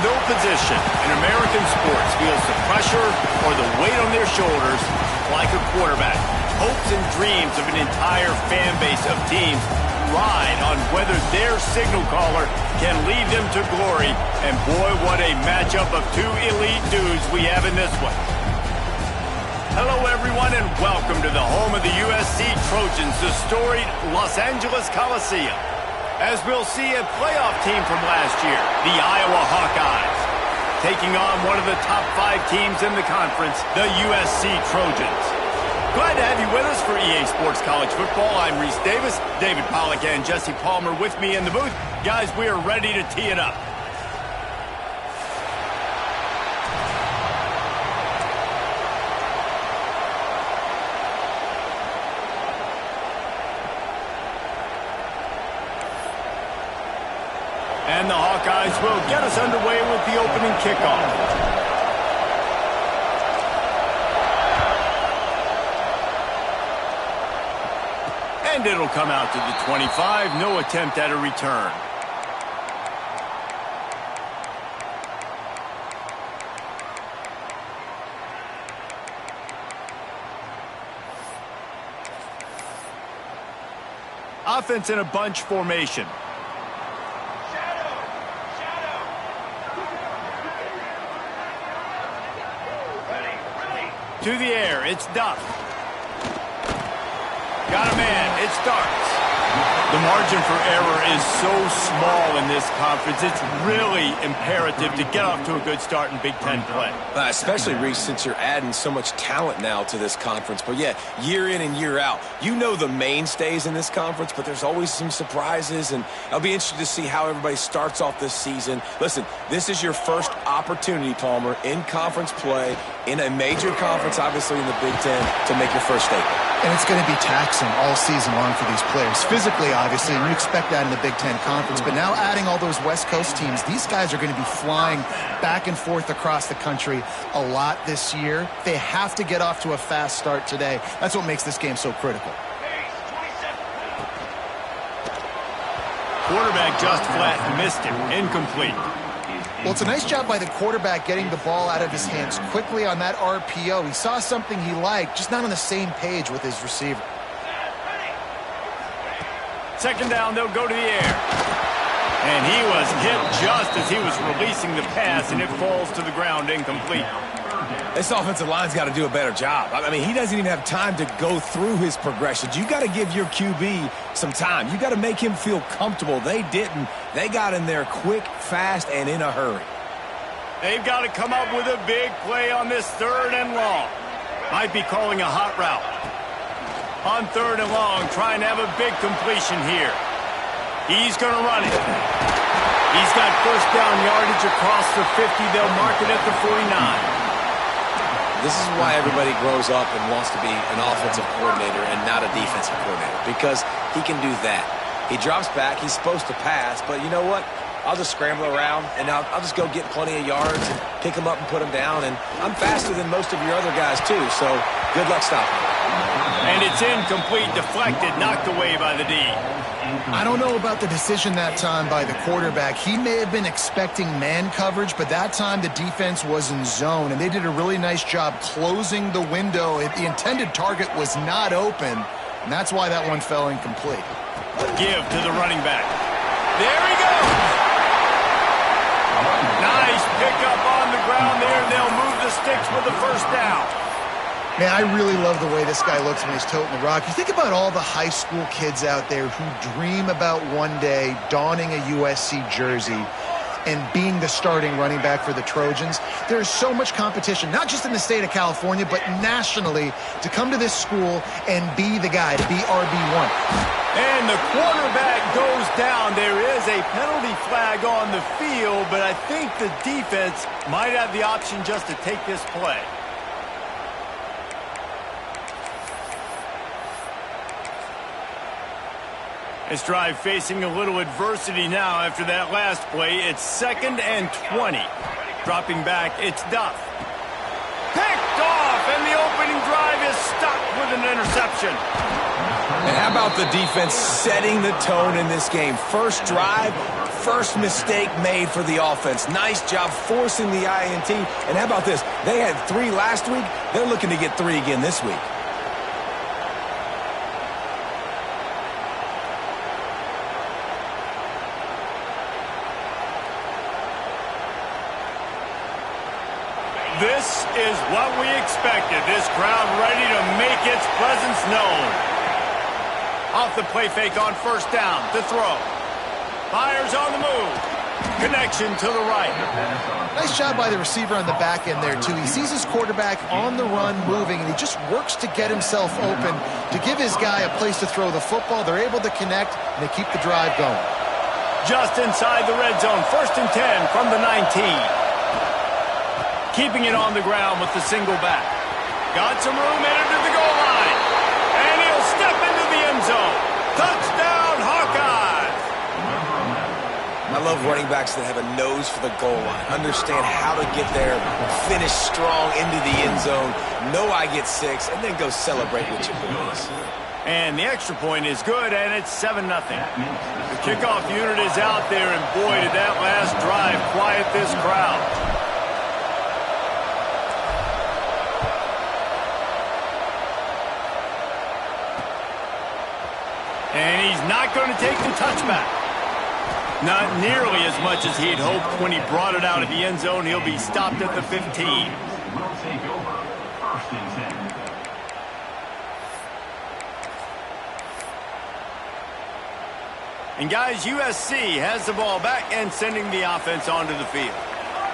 No position in American sports feels the pressure or the weight on their shoulders like a quarterback. Hopes and dreams of an entire fan base of teams ride on whether their signal caller can lead them to glory. And boy, what a matchup of two elite dudes we have in this one. Hello, everyone, and welcome to the home of the USC Trojans, the storied Los Angeles Coliseum. As we'll see, a playoff team from last year, the Iowa Hawkeyes, taking on one of the top 5 teams in the conference, the USC Trojans. Glad to have you with us for EA Sports College Football. I'm Reese Davis, David Pollack, and Jesse Palmer with me in the booth. Guys, we are ready to tee it up. And the Hawkeyes will get us underway with the opening kickoff. And it'll come out to the 25. No attempt at a return. Offense in a bunch formation. To the air, it's Duff. Got a man, it starts. The margin for error is so small in this conference. It's really imperative to get off to a good start in Big Ten play. Especially, Reese, since you're adding so much talent now to this conference. But yeah, year in and year out, you know the mainstays in this conference, but there's always some surprises, and I'll be interested to see how everybody starts off this season. Listen, this is your first opportunity, Palmer, in conference play, in a major conference, obviously in the Big Ten, to make your first statement. And it's going to be taxing all season long for these players. Physically, obviously, and you expect that in the Big Ten Conference. But now adding all those West Coast teams, these guys are going to be flying back and forth across the country a lot this year. They have to get off to a fast start today. That's what makes this game so critical. Quarterback just flat missed him. Incomplete. Well, it's a nice job by the quarterback getting the ball out of his hands quickly on that RPO. He saw something he liked, just not on the same page with his receiver. Second down, they'll go to the air. And he was hit just as he was releasing the pass, and it falls to the ground incomplete. This offensive line's got to do a better job. I mean, he doesn't even have time to go through his progressions. You got to give your QB some time. You got to make him feel comfortable. They didn't. They got in there quick, fast, and in a hurry. They've got to come up with a big play on this 3rd and long. Might be calling a hot route. On 3rd and long, trying to have a big completion here. He's going to run it. He's got first down yardage across the 50. They'll mark it at the 49. This is why everybody grows up and wants to be an offensive coordinator and not a defensive coordinator, because he can do that. He drops back. He's supposed to pass, but you know what? I'll just scramble around, and I'll just go get plenty of yards and pick them up and put them down, and I'm faster than most of your other guys, too, so good luck stopping me. And it's incomplete, deflected, knocked away by the D. I don't know about the decision that time by the quarterback. He may have been expecting man coverage, but that time the defense was in zone, and they did a really nice job closing the window. The intended target was not open, and that's why that one fell incomplete. Give to the running back. There he goes! Nice pickup on the ground there, and they'll move the sticks with the first down. Man, I really love the way this guy looks when he's toting the rock. You think about all the high school kids out there who dream about one day donning a USC jersey and being the starting running back for the Trojans. There's so much competition, not just in the state of California, but nationally, to come to this school and be the guy, to be RB1. And the quarterback goes down. There is a penalty flag on the field, but I think the defense might have the option just to take this play. This drive facing a little adversity now after that last play. It's 2nd and 20. Dropping back, it's Duff. Picked off, and the opening drive is stopped with an interception. And how about the defense setting the tone in this game? First drive, first mistake made for the offense. Nice job forcing the INT. And how about this? They had 3 last week. They're looking to get 3 again this week. This is what we expected. This crowd ready to make its presence known. Off the play fake on first down to throw. Fires on the move. Connection to the right. Nice job by the receiver on the back end there, too. He sees his quarterback on the run moving, and he just works to get himself open to give his guy a place to throw the football. They're able to connect, and they keep the drive going. Just inside the red zone. 1st and 10 from the 19. Keeping it on the ground with the single back. Got some room, entered to the goal line. And he'll step into the end zone. Touchdown, Hawkeyes! I love running backs that have a nose for the goal line. Understand how to get there, finish strong into the end zone, know I get 6, and then go celebrate with your boys. And the extra point is good, and it's 7-0. The kickoff unit is out there, and boy, did that last drive quiet this crowd. And he's not going to take the touchback. Not nearly as much as he'd hoped when he brought it out of the end zone. He'll be stopped at the 15. Will take over 1st and 10. And guys, USC has the ball back and sending the offense onto the field.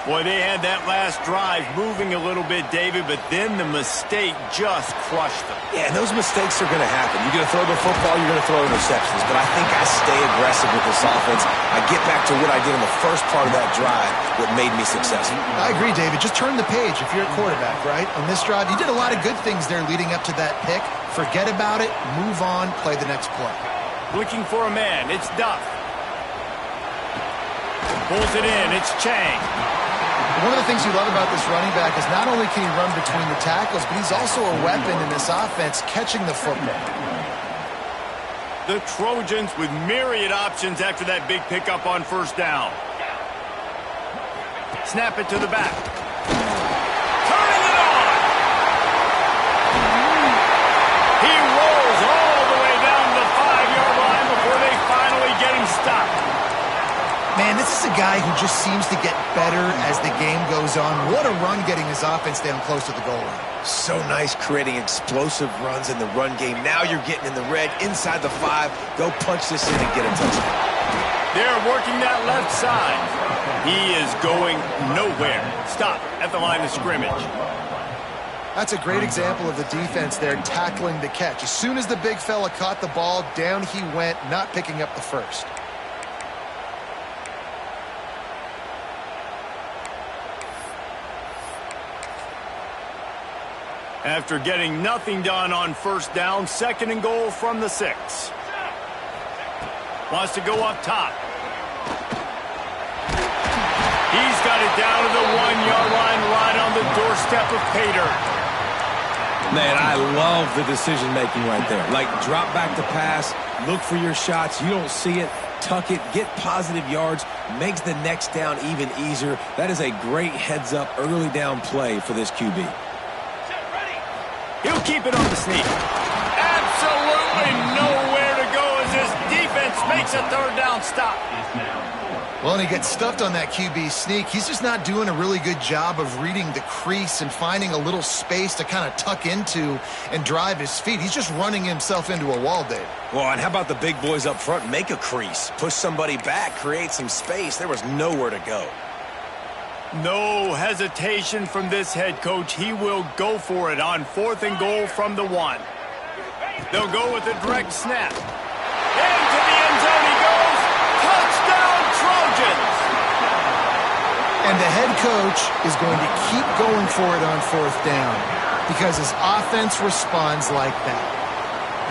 Boy, they had that last drive moving a little bit, David, but then the mistake just crushed them. Yeah, and those mistakes are going to happen. You're going to throw the football, you're going to throw interceptions. But I think I stay aggressive with this offense. I get back to what I did in the first part of that drive that made me successful. I agree, David. Just turn the page if you're a quarterback, right? On this drive, you did a lot of good things there leading up to that pick. Forget about it, move on, play the next play. Looking for a man, it's Duff. Pulls it in, it's Chang. One of the things you love about this running back is not only can he run between the tackles, but he's also a weapon in this offense catching the football. The Trojans with myriad options after that big pickup on first down. Snap it to the back. Turning it on! He rolls all the way down to the 5-yard line before they finally get him stopped. Man, this is a guy who just seems to get better as the game goes on. What a run getting his offense down close to the goal line. So nice creating explosive runs in the run game. Now you're getting in the red, inside the 5. Go punch this in and get a touchdown. They're working that left side. He is going nowhere. Stop at the line of scrimmage. That's a great example of the defense there tackling the catch. As soon as the big fella caught the ball, down he went, not picking up the first. After getting nothing done on first down, 2nd and goal from the 6. Wants to go up top. He's got it down to the 1-yard line right on the doorstep of Pater. Man, I love the decision-making right there. Like, drop back to pass, look for your shots. You don't see it, tuck it, get positive yards, makes the next down even easier. That is a great heads-up early down play for this QB. He'll keep it on the sneak. Absolutely nowhere to go as this defense makes a 3rd down stop. Well, and he gets stuffed on that QB sneak. He's just not doing a really good job of reading the crease and finding a little space to kind of tuck into and drive his feet. He's just running himself into a wall, Dave. Well, and how about the big boys up front? Make a crease, push somebody back, create some space. There was nowhere to go. No hesitation from this head coach. He will go for it on 4th and goal from the 1. They'll go with a direct snap. Into the end zone he goes. Touchdown, Trojans! And the head coach is going to keep going for it on 4th down because his offense responds like that.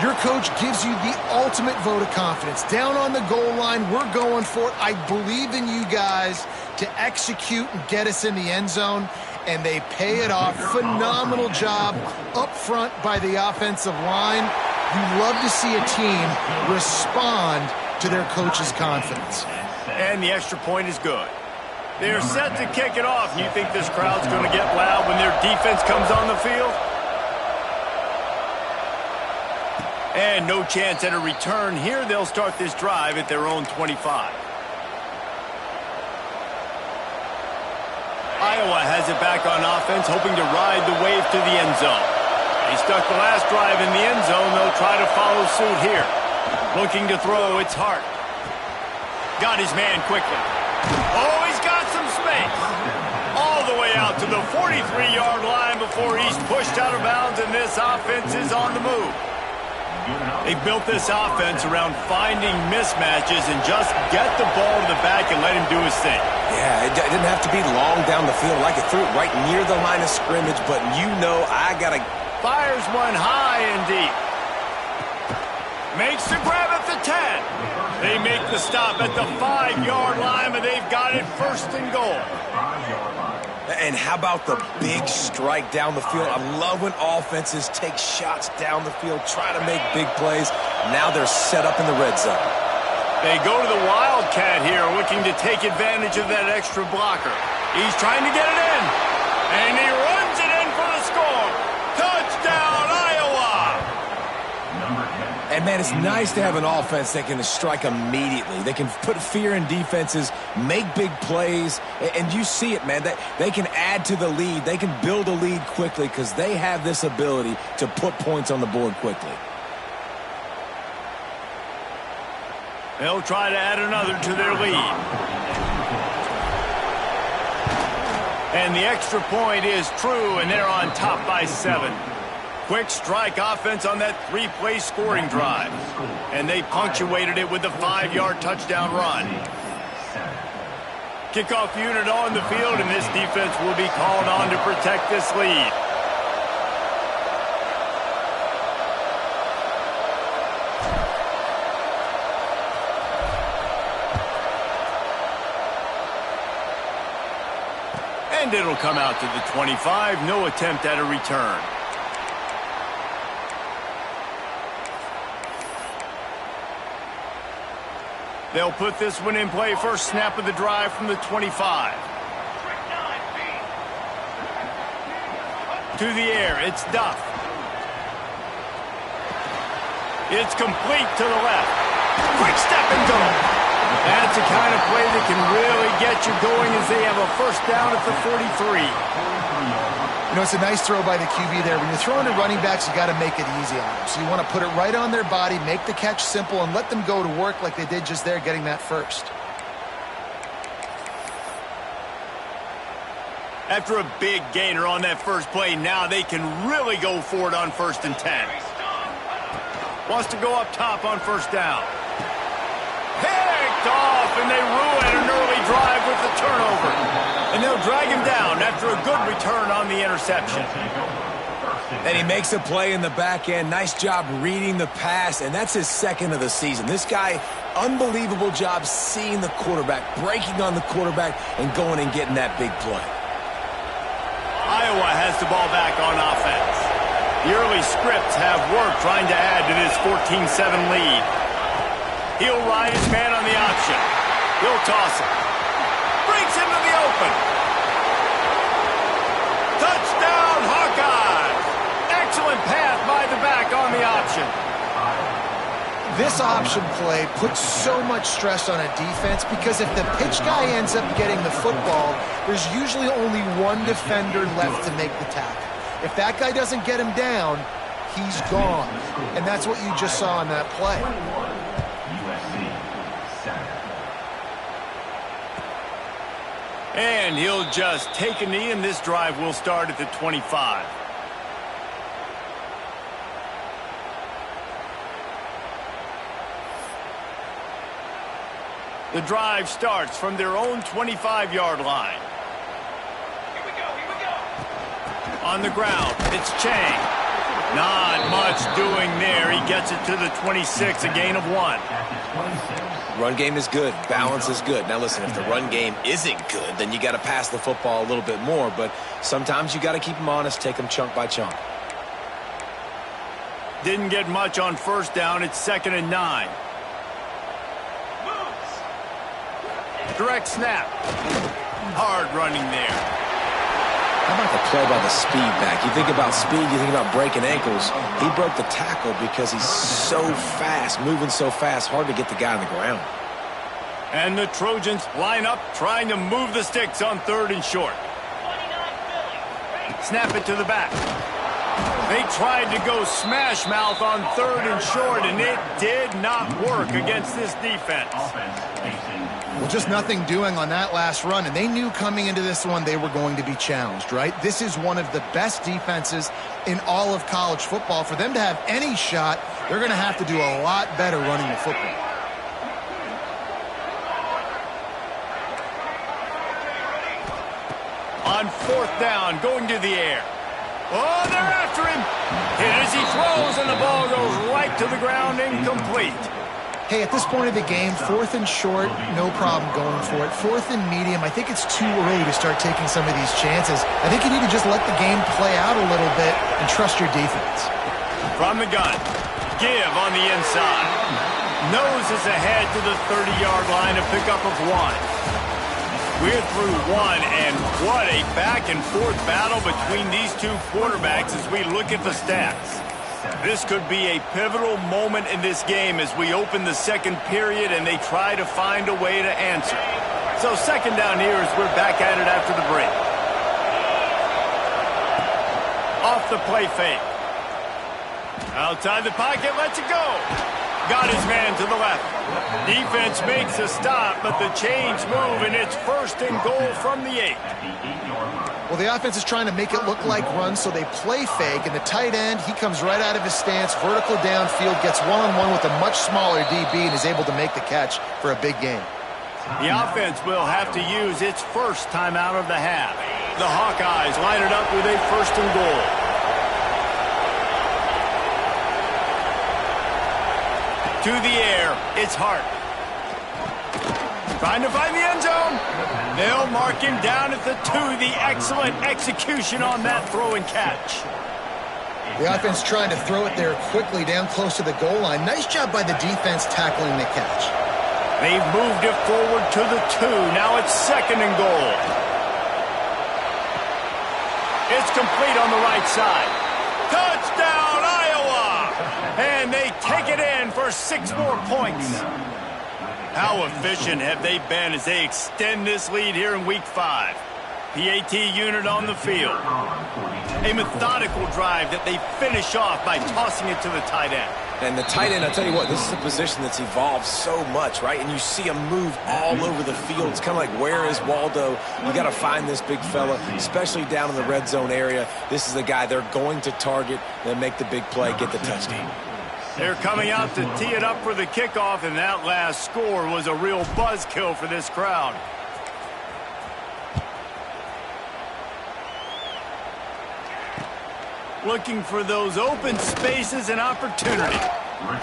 Your coach gives you the ultimate vote of confidence. Down on the goal line, we're going for it. I believe in you guys to execute and get us in the end zone, and they pay it off. Phenomenal job up front by the offensive line. You love to see a team respond to their coach's confidence. And the extra point is good. They're set to kick it off. You think this crowd's going to get loud when their defense comes on the field? And no chance at a return here. They'll start this drive at their own 25. Iowa has it back on offense, hoping to ride the wave to the end zone. They stuck the last drive in the end zone. They'll try to follow suit here. Looking to throw, it's Hart. Got his man quickly. Oh, he's got some space. All the way out to the 43-yard line before he's pushed out of bounds, and this offense is on the move. They built this offense around finding mismatches and just get the ball to the back and let him do his thing. Yeah, it didn't have to be long down the field. Like it threw it right near the line of scrimmage, but you know I got to... Fires one high and deep. Makes the grab at the 10. They make the stop at the 5-yard line, but they've got it first and goal. And how about the big strike down the field? I love when offenses take shots down the field, try to make big plays. Now they're set up in the red zone. They go to the Wildcat here, looking to take advantage of that extra blocker. He's trying to get it in, and he runs it in for the score. Touchdown, Iowa! And, man, it's nice to have an offense that can strike immediately. They can put fear in defenses, make big plays, and you see it, man. They can add to the lead. They can build a lead quickly because they have this ability to put points on the board quickly. They'll try to add another to their lead. And the extra point is true, and they're on top by 7. Quick strike offense on that 3-play scoring drive. And they punctuated it with a 5-yard touchdown run. Kickoff unit on the field, and this defense will be called on to protect this lead. And it'll come out to the 25. No attempt at a return. They'll put this one in play. First snap of the drive from the 25. To the air, it's Duff. It's complete to the left. Quick step and go. That's the kind of play that can really get you going as they have a first down at the 43. You know, it's a nice throw by the QB there. When you're throwing to running backs, you got to make it easy on them. So you want to put it right on their body, make the catch simple, and let them go to work like they did just there, getting that first. After a big gainer on that first play, now they can really go for it on 1st and 10. Wants to go up top on first down. Picked off, and they ruin an early drive with the turnover. And they'll drag him down after a good return on the interception. And he makes a play in the back end. Nice job reading the pass, and that's his 2nd of the season. This guy, unbelievable job seeing the quarterback, breaking on the quarterback, and going and getting that big play. Iowa has the ball back on offense. The early scripts have worked trying to add to this 14-7 lead. He'll ride his man on the option. He'll toss it. Brings him to the open. Touchdown, Hawkeyes! Excellent pass by the back on the option. This option play puts so much stress on a defense because if the pitch guy ends up getting the football, there's usually only one defender left to make the tackle. If that guy doesn't get him down, he's gone. And that's what you just saw in that play. And he'll just take a knee, and this drive will start at the 25. The drive starts from their own 25-yard line. Here we go. On the ground, it's Chang. Not much doing there. He gets it to the 26, a gain of 1. Run game is good. Balance is good. Now, listen, if the run game isn't good, then you got to pass the football a little bit more. But sometimes you got to keep them honest, take them chunk by chunk. Didn't get much on first down. It's 2nd and 9. Direct snap. Hard running there. How about the play by the speed back? You think about speed, you think about breaking ankles. He broke the tackle because he's so fast, moving so fast, hard to get the guy on the ground. And the Trojans line up, trying to move the sticks on 3rd and short. Snap it to the back. They tried to go smash mouth on 3rd and short, and it did not work against this defense. Well, just nothing doing on that last run, and they knew coming into this one they were going to be challenged, right? This is one of the best defenses in all of college football. For them to have any shot, they're going to have to do a lot better running the football. On 4th down, going to the air. Oh, they're after him. Hit as he throws, and the ball goes right to the ground, incomplete. Hey, at this point of the game, 4th and short, no problem going for it. 4th and medium, I think it's too early to start taking some of these chances. I think you need to just let the game play out a little bit and trust your defense. From the gun, give on the inside. Noses ahead to the 30-yard line, a pickup of 1. We're through 1, and what a back-and-forth battle between these two quarterbacks as we look at the stats. This could be a pivotal moment in this game as we open the 2nd period and they try to find a way to answer. So 2nd down here as we're back at it after the break. Off the play fake. Outside the pocket, lets it go. Got his man to the left. Defense makes a stop, but the chains move, and it's 1st and goal from the 8. Well, the offense is trying to make it look like runs, so they play fake, and the tight end, he comes right out of his stance, vertical downfield, gets one-on-one with a much smaller DB, and is able to make the catch for a big gain. The offense will have to use its first timeout of the half. The Hawkeyes line it up with a 1st and goal. To the air, it's Hart. Trying to find the end zone. They'll mark him down at the 2. The excellent execution on that throw and catch. The offense trying to throw it there quickly down close to the goal line. Nice job by the defense tackling the catch. They've moved it forward to the 2. Now it's 2nd and goal. It's complete on the right side. Touchdown, Iowa! And they take it in for 6 more points. How efficient have they been as they extend this lead here in Week 5? PAT unit on the field. A methodical drive that they finish off by tossing it to the tight end. And the tight end, I'll tell you what, this is a position that's evolved so much, right? And you see him move all over the field. It's kind of like, where is Waldo? You got to find this big fella, especially down in the red zone area. This is the guy they're going to target and make the big play, get the touchdown. They're coming out to tee it up for the kickoff, and that last score was a real buzzkill for this crowd. Looking for those open spaces and opportunity.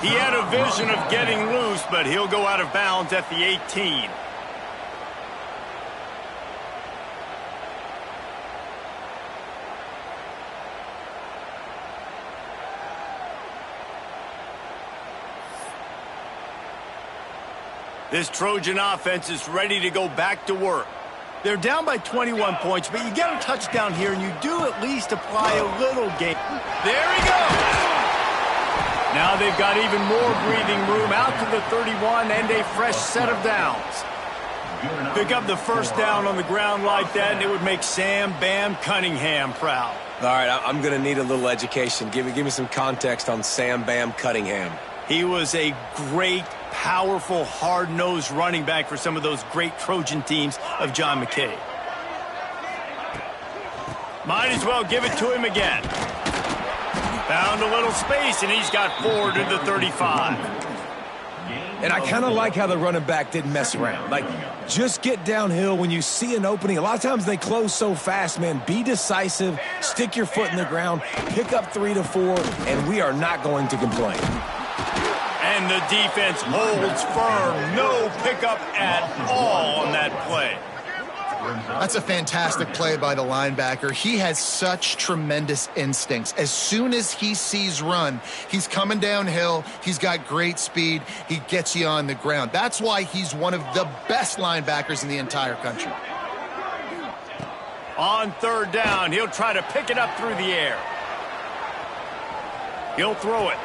He had a vision of getting loose, but he'll go out of bounds at the 18. This Trojan offense is ready to go back to work. They're down by 21 points, but you get a touchdown here, and you do at least apply a little game. There he goes! Now they've got even more breathing room out to the 31 and a fresh set of downs. Pick up the 1st down on the ground like that, and it would make Sam Bam Cunningham proud. All right, I'm going to need a little education. Give me some context on Sam Bam Cunningham. He was a great, powerful, hard-nosed running back for some of those great Trojan teams of John McKay. Might as well give it to him again. Found a little space, and he's got 4 to the 35. And I kind of like how the running back didn't mess around. Like, just get downhill when you see an opening. A lot of times they close so fast, man. Be decisive, stick your foot in the ground, pick up 3 to 4, and we are not going to complain. And the defense holds firm. No pickup at all on that play. That's a fantastic play by the linebacker. He has such tremendous instincts. As soon as he sees run, he's coming downhill. He's got great speed. He gets you on the ground. That's why he's one of the best linebackers in the entire country. On third down, he'll try to pick it up through the air. He'll throw it.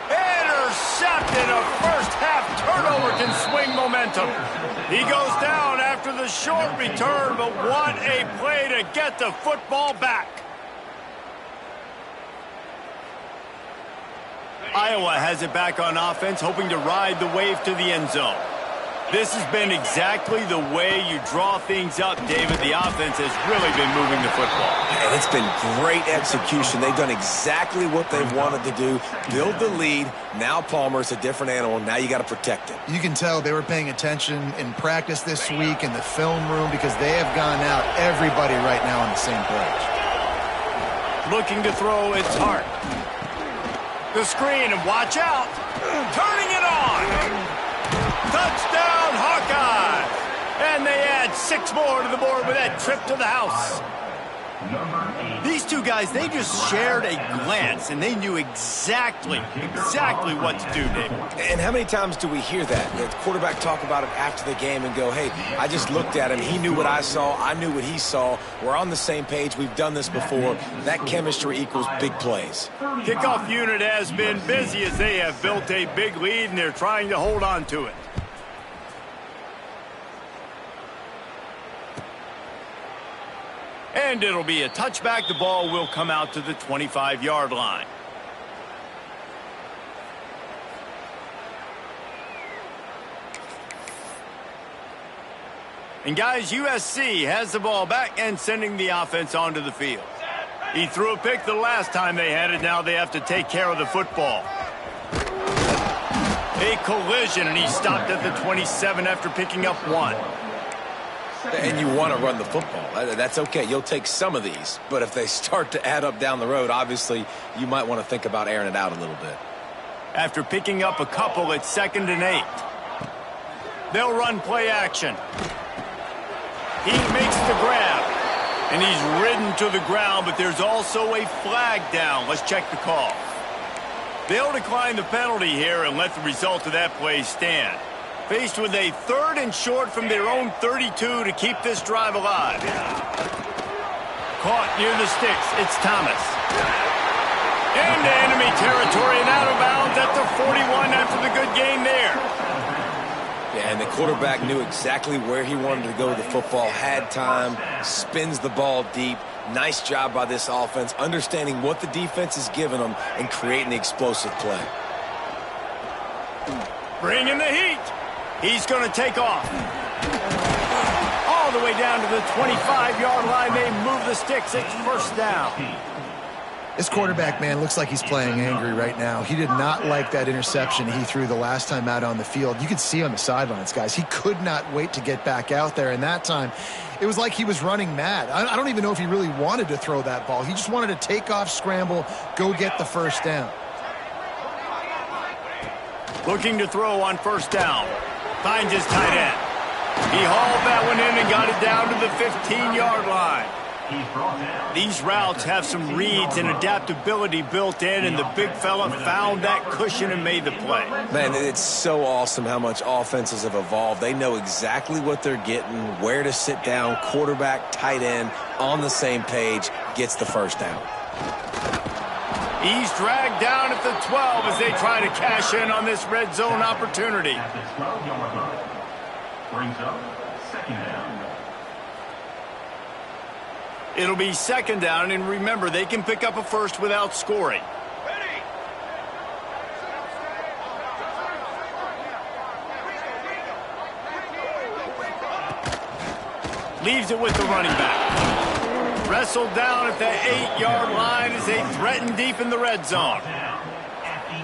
Intercepted. A first-half turnover can swing momentum. He goes down after the short return, but what a play to get the football back. Iowa has it back on offense, hoping to ride the wave to the end zone. This has been exactly the way you draw things up, David. The offense has really been moving the football. And it's been great execution. They've done exactly what they've wanted to do. Build the lead. Now Palmer's a different animal. Now you got to protect it. You can tell they were paying attention in practice this week in the film room because they have gone out, everybody right now on the same page. Looking to throw, it's Hart. The screen, and watch out. Turning it on. Touchdown, Hawkeyes! And they add 6 more to the board with that trip to the house. These two guys, they just shared a glance, and they knew exactly what to do, David. And how many times do we hear that? The quarterback talk about it after the game and go, hey, I just looked at him. He knew what I saw. I knew what he saw. We're on the same page. We've done this before. That chemistry equals big plays. Kickoff unit has been busy as they have built a big lead, and they're trying to hold on to it. And it'll be a touchback. The ball will come out to the 25-yard line. And guys, USC has the ball back and sending the offense onto the field. He threw a pick the last time they had it. Now they have to take care of the football. A collision, and he stopped at the 27 after picking up 1. And you want to run the football. That's okay. You'll take some of these. But if they start to add up down the road, obviously you might want to think about airing it out a little bit. After picking up a couple, it's 2nd and 8. They'll run play action. He makes the grab. And he's ridden to the ground, but there's also a flag down. Let's check the call. They'll decline the penalty here and let the result of that play stand. Faced with a 3rd and short from their own 32 to keep this drive alive. Caught near the sticks. It's Thomas. Into enemy territory and out of bounds at the 41 after the good gain there. Yeah, and the quarterback knew exactly where he wanted to go with the football, had time, spins the ball deep. Nice job by this offense, understanding what the defense is giving them and creating the explosive play. Bringing the heat. He's going to take off. All the way down to the 25-yard line. They move the sticks. It's 1st down. This quarterback, man, looks like he's playing angry right now. He did not like that interception he threw the last time out on the field. You could see on the sidelines, guys. He could not wait to get back out there. And that time, it was like he was running mad. I don't even know if he really wanted to throw that ball. He just wanted to take off, scramble, go get the 1st down. Looking to throw on 1st down. Finds his tight end. He hauled that one in and got it down to the 15-yard line. These routes have some reads and adaptability built in, and the big fella found that cushion and made the play. Man, it's so awesome how much offenses have evolved. They know exactly what they're getting, where to sit down, quarterback, tight end, on the same page, gets the 1st down. He's dragged down at the 12 as they try to cash in on this red zone opportunity. At the 12-yard line. Brings up 2nd down. It'll be 2nd down, and remember, they can pick up a 1st without scoring. Leaves it with the running back. Wrestled down at the 8-yard line as they threaten deep in the red zone.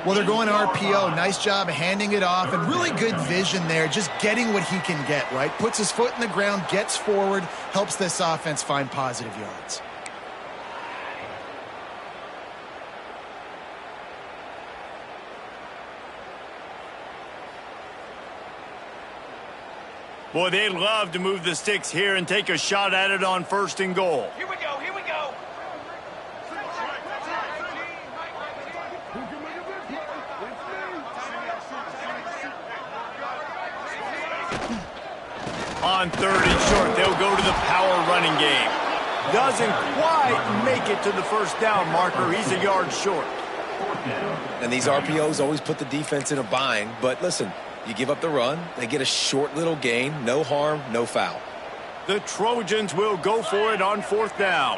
Well, they're going RPO. Nice job handing it off, and really good vision there, just getting what he can get, right? Puts his foot in the ground, gets forward, helps this offense find positive yards. Boy, they'd love to move the sticks here and take a shot at it on 1st and goal. Here we go, here we go. On 3rd and short, they'll go to the power running game. Doesn't quite make it to the 1st down marker. He's a yard short. And these RPOs always put the defense in a bind. But listen, you give up the run, they get a short little gain, no harm, no foul. The Trojans will go for it on 4th down.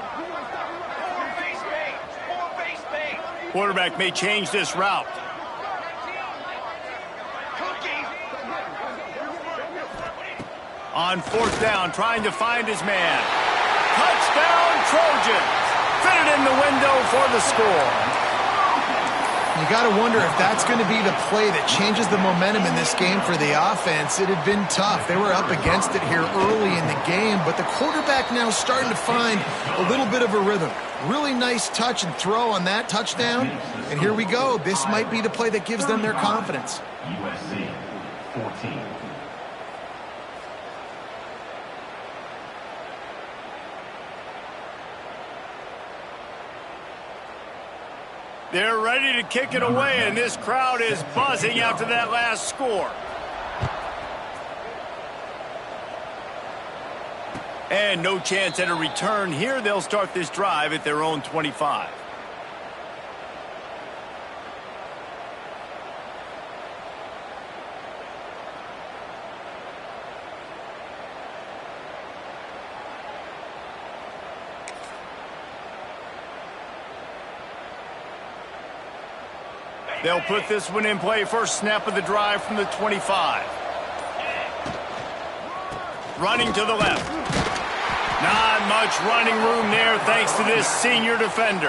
Quarterback may change this route. On 4th down, trying to find his man. Touchdown, Trojans! Fit it in the window for the score. You got to wonder if that's going to be the play that changes the momentum in this game for the offense. It had been tough. They were up against it here early in the game, but the quarterback now starting to find a little bit of a rhythm. Really nice touch and throw on that touchdown. And here we go. This might be the play that gives them their confidence. USC 14. They're ready to kick it away, and this crowd is buzzing after that last score. And no chance at a return here. They'll start this drive at their own 25. They'll put this one in play. First snap of the drive from the 25. Running to the left. Not much running room there thanks to this senior defender.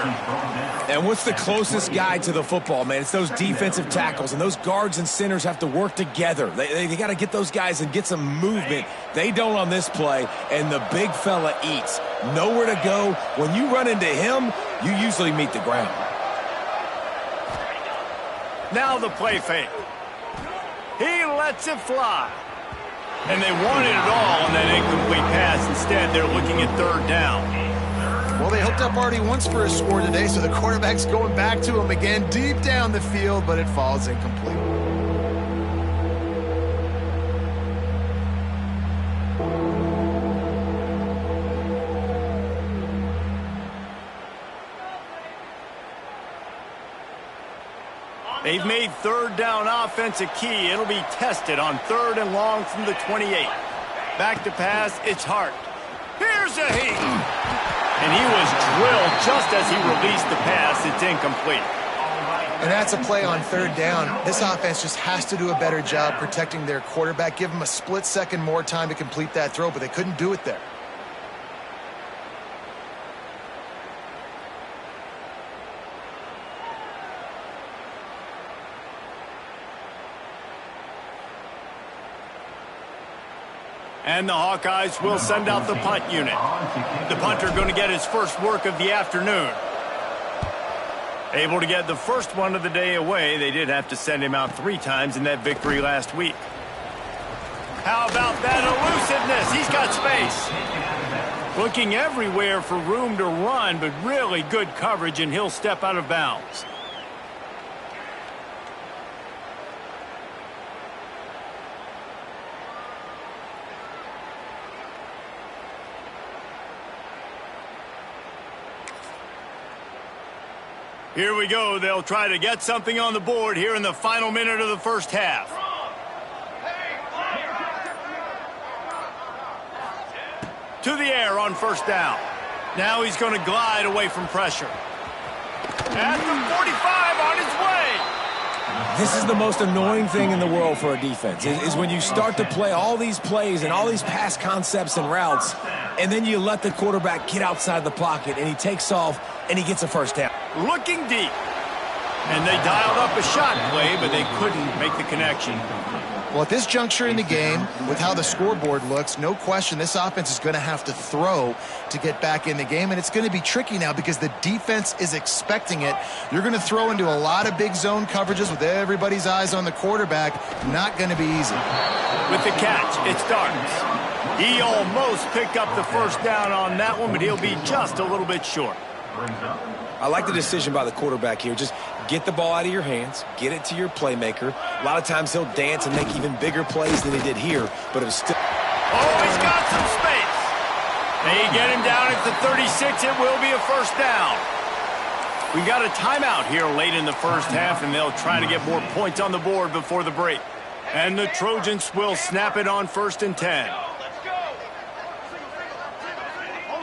And what's the closest guy to the football, man? It's those defensive tackles, and those guards and centers have to work together. They got to get those guys and get some movement. They don't on this play, and the big fella eats. Nowhere to go. When you run into him, you usually meet the ground. Now the play fake. He lets it fly. And they wanted it all on that incomplete pass. Instead, they're looking at 3rd down. Well, they hooked up already once for a score today, so the quarterback's going back to him again deep down the field, but it falls incomplete. They've made 3rd down offense a key. It'll be tested on 3rd and long from the 28. Back to pass, it's Hart. Here's a heat. And he was drilled just as he released the pass. It's incomplete. And that's a play on 3rd down. This offense just has to do a better job protecting their quarterback. Give him a split second more time to complete that throw, but they couldn't do it there. And the Hawkeyes will send out the punt unit. The punter going to get his first work of the afternoon. Able to get the first one of the day away. They did have to send him out 3 times in that victory last week. How about that elusiveness? He's got space. Looking everywhere for room to run, but really good coverage, and he'll step out of bounds. Here we go. They'll try to get something on the board here in the final minute of the first half. To the air on 1st down. Now he's going to glide away from pressure. At the 45 on his way. This is the most annoying thing in the world for a defense, is when you start to play all these plays and all these pass concepts and routes, and then you let the quarterback get outside the pocket, and he takes off, and he gets a 1st down. Looking deep. And they dialed up a shot play, but they couldn't make the connection. Well, at this juncture in the game, with how the scoreboard looks, no question this offense is going to have to throw to get back in the game, and it's going to be tricky now because the defense is expecting it. You're going to throw into a lot of big zone coverages with everybody's eyes on the quarterback. Not going to be easy. With the catch, it starts. He almost picked up the first down on that one, but he'll be just a little bit short. I like the decision by the quarterback here. Just get the ball out of your hands, get it to your playmaker. A lot of times he'll dance and make even bigger plays than he did here, but it was still... Oh, he's got some space. They get him down at the 36. It will be a first down. We got a timeout here late in the first half, and they'll try to get more points on the board before the break. And the Trojans will snap it on 1st and 10.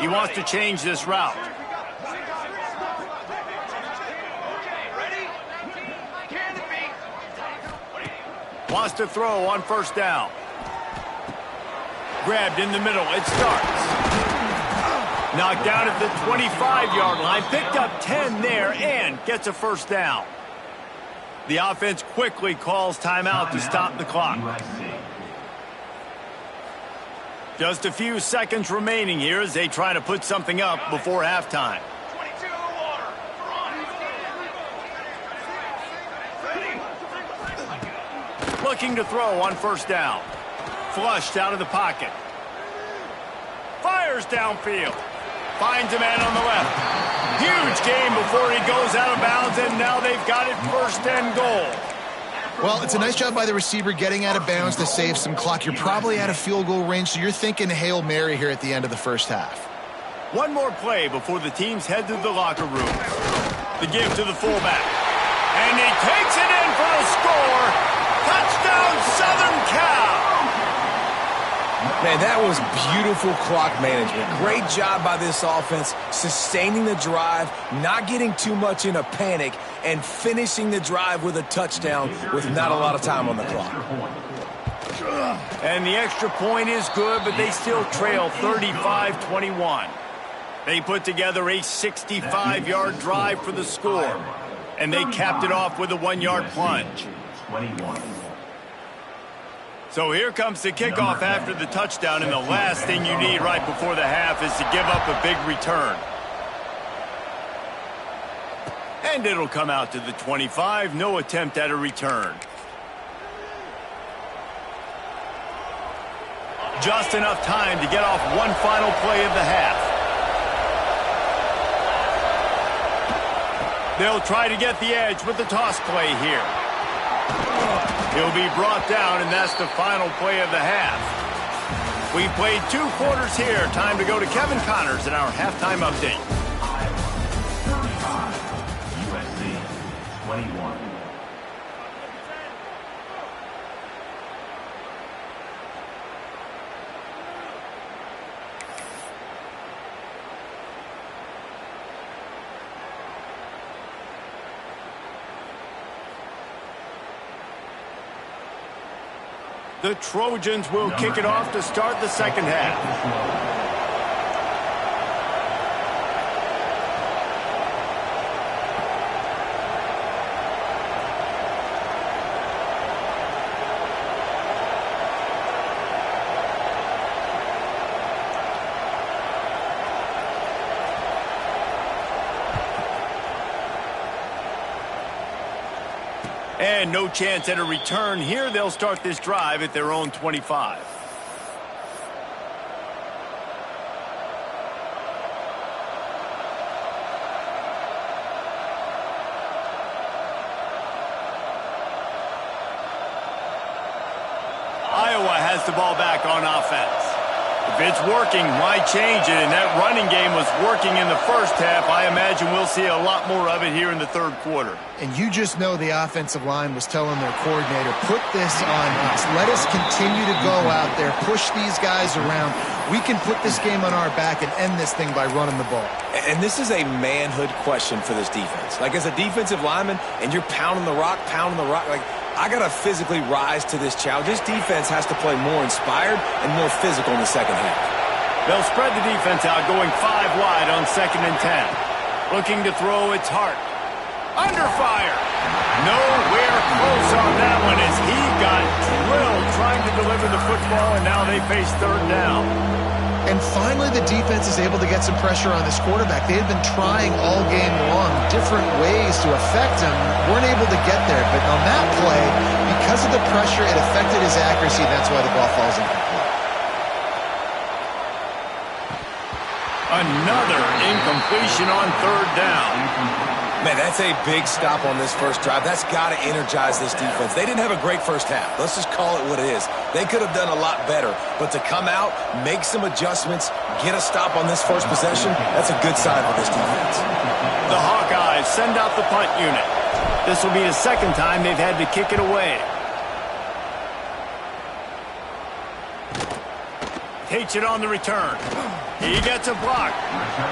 He wants to change this route. Wants to throw on 1st down. Grabbed in the middle. It starts. Knocked down at the 25-yard line. Picked up 10 there and gets a first down. The offense quickly calls timeout to stop the clock. Just a few seconds remaining here as they try to put something up before halftime. Looking to throw on 1st down. Flushed out of the pocket. Fires downfield. Finds a man on the left. Huge gain before he goes out of bounds, and now they've got it 1st and goal. Well, it's a nice job by the receiver getting out of bounds to save some clock. You're probably out of field goal range, so you're thinking Hail Mary here at the end of the first half. One more play before the teams head to the locker room. The give to the fullback. And he takes it in for a score. Touchdown, Southern Cal. Man, that was beautiful clock management. Great job by this offense, sustaining the drive, not getting too much in a panic, and finishing the drive with a touchdown with not a lot of time on the clock. And the extra point is good, but they still trail 35-21. They put together a 65-yard drive for the score, and they capped it off with a 1-yard plunge. 21. So here comes the kickoff after the touchdown, and the last thing you need right before the half is to give up a big return. And it'll come out to the 25. No attempt at a return. Just enough time to get off one final play of the half. They'll try to get the edge with the toss play here. He'll be brought down, and that's the final play of the half. We played 2 quarters here. Time to go to Kevin Connors in our halftime update. 35. USC 21. The Trojans will kick it off to start the second half. And no chance at a return here. They'll start this drive at their own 25. Iowa has the ball back on offense. If it's working, why change it? And that running game was working in the first half. I imagine we'll see a lot more of it here in the third quarter. And you just know the offensive line was telling their coordinator, put this on us. Let us continue to go out there, push these guys around. We can put this game on our back and end this thing by running the ball. And this is a manhood question for this defense. Like, as a defensive lineman, and you're pounding the rock, like, I got to physically rise to this challenge. This defense has to play more inspired and more physical in the second half. They'll spread the defense out, going 5 wide on 2nd and 10. Looking to throw, it's Hart. Under fire. Nowhere close on that one as he got drilled trying to deliver the football, and now they face third down. And finally, the defense is able to get some pressure on this quarterback. They had been trying all game long different ways to affect him, weren't able to get there. But on that play, because of the pressure, it affected his accuracy, and that's why the ball falls incomplete. Another incompletion on third down. Man, that's a big stop on this first drive. That's got to energize this defense. They didn't have a great first half. Let's just call it what it is. They could have done a lot better. But to come out, make some adjustments, get a stop on this first possession, that's a good sign for this defense. The Hawkeyes send out the punt unit. This will be the second time they've had to kick it away. Takes it on the return. He gets a block.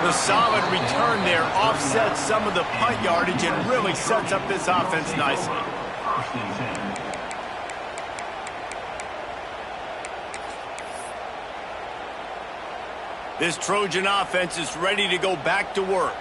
The solid return there offsets some of the punt yardage and really sets up this offense nicely. This Trojan offense is ready to go back to work.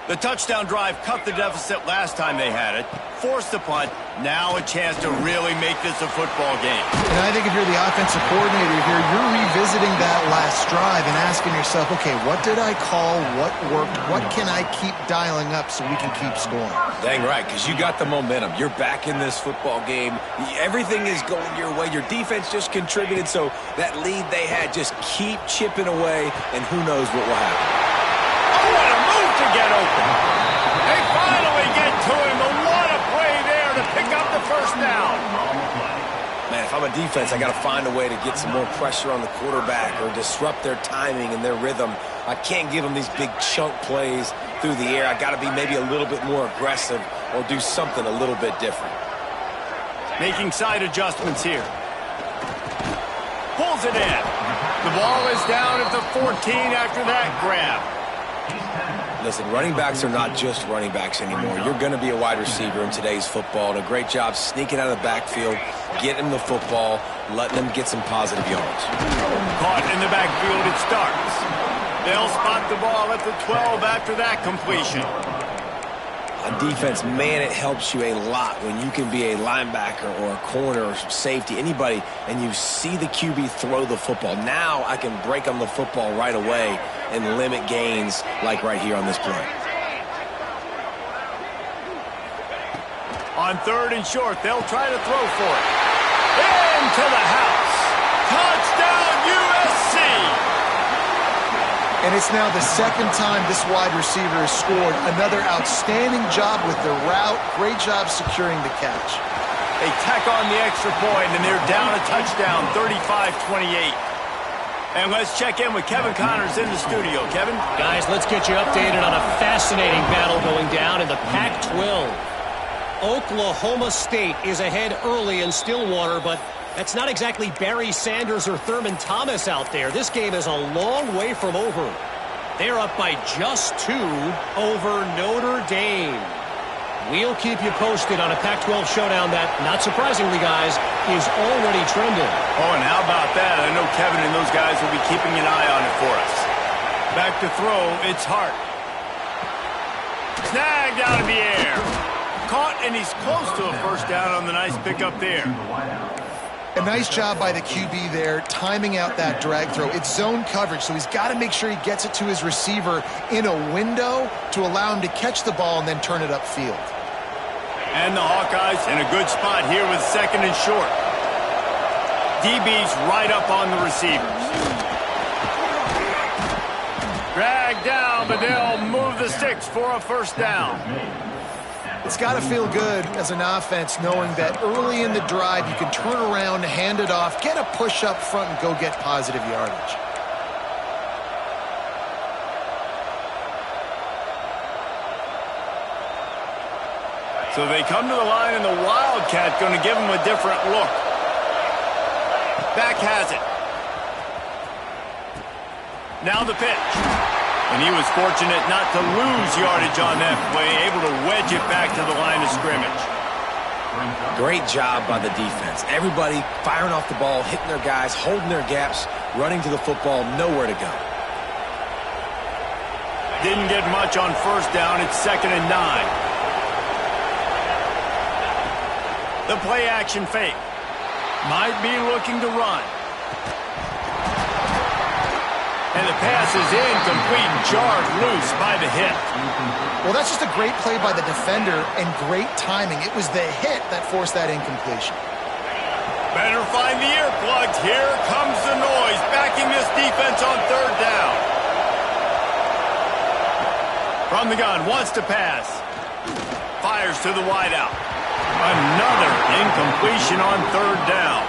The touchdown drive cut the deficit last time they had it, forced the punt, now a chance to really make this a football game. And I think if you're the offensive coordinator here, you're revisiting that last drive and asking yourself, okay, what did I call? What worked? What can I keep dialing up so we can keep scoring? Dang right, because you got the momentum. You're back in this football game. Everything is going your way. Your defense just contributed, so that lead they had, just keep chipping away, and who knows what will happen. What a move to get open. They finally get to him. And what a play there to pick up the first down. Man, if I'm a defense, I got to find a way to get some more pressure on the quarterback or disrupt their timing and their rhythm. I can't give them these big chunk plays through the air. I got to be maybe a little bit more aggressive or do something a little bit different. Making side adjustments here. Pulls it in. The ball is down at the 14 after that grab. Listen, running backs are not just running backs anymore. You're going to be a wide receiver in today's football, and a great job sneaking out of the backfield, getting the football, letting them get some positive yards. Caught in the backfield, it starts. They'll spot the ball at the 12 after that completion. On defense, man, it helps you a lot when you can be a linebacker or a corner or safety, anybody, and you see the QB throw the football. Now I can break on the football right away and limit gains like right here on this play. On third and short, they'll try to throw for it. Into the house. Touchdown, USC! And it's now the second time this wide receiver has scored. Another outstanding job with the route. Great job securing the catch. They tack on the extra point, and they're down a touchdown, 35-28. And let's check in with Kevin Connors in the studio. Kevin? Guys, let's get you updated on a fascinating battle going down in the Pac-12. Oklahoma State is ahead early in Stillwater, but that's not exactly Barry Sanders or Thurman Thomas out there. This game is a long way from over. They're up by just 2 over Notre Dame. We'll keep you posted on a Pac-12 showdown that, not surprisingly, guys, is already trending. Oh, and how about that? I know Kevin and those guys will be keeping an eye on it for us. Back to throw, it's Hart. Snagged out of the air. Caught, and he's close to a first down on the nice pickup there. A nice job by the QB there, timing out that drag throw. It's zone coverage, so he's got to make sure he gets it to his receiver in a window to allow him to catch the ball and then turn it upfield. And the Hawkeyes in a good spot here with second and short. DB's right up on the receivers. Dragged down, but they'll move the sticks for a first down. It's got to feel good as an offense knowing that early in the drive you can turn around, hand it off, get a push up front, and go get positive yardage. So they come to the line, and the Wildcat going to give them a different look. Back has it. Now the pitch. And he was fortunate not to lose yardage on that play, able to wedge it back to the line of scrimmage. Great job by the defense. Everybody firing off the ball, hitting their guys, holding their gaps, running to the football, nowhere to go. Didn't get much on first down. It's 2nd and 9. The play action fake. Might be looking to run. And the pass is incomplete, jarred loose by the hit. Well, that's just a great play by the defender and great timing. It was the hit that forced that incompletion. Better find the earplugs. Here comes the noise, backing this defense on third down. From the gun, wants to pass. Fires to the wideout. Another incompletion on third down.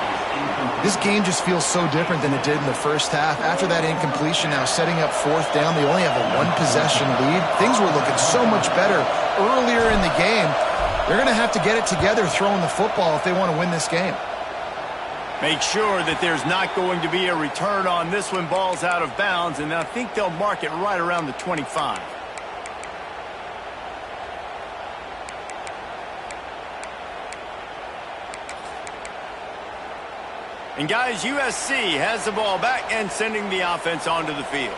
This game just feels so different than it did in the first half. After that incompletion, now setting up fourth down, they only have a one-possession lead. Things were looking so much better earlier in the game. They're going to have to get it together throwing the football if they want to win this game. Make sure that there's not going to be a return on this when ball's out of bounds, and I think they'll mark it right around the 25. And guys, USC has the ball back and sending the offense onto the field.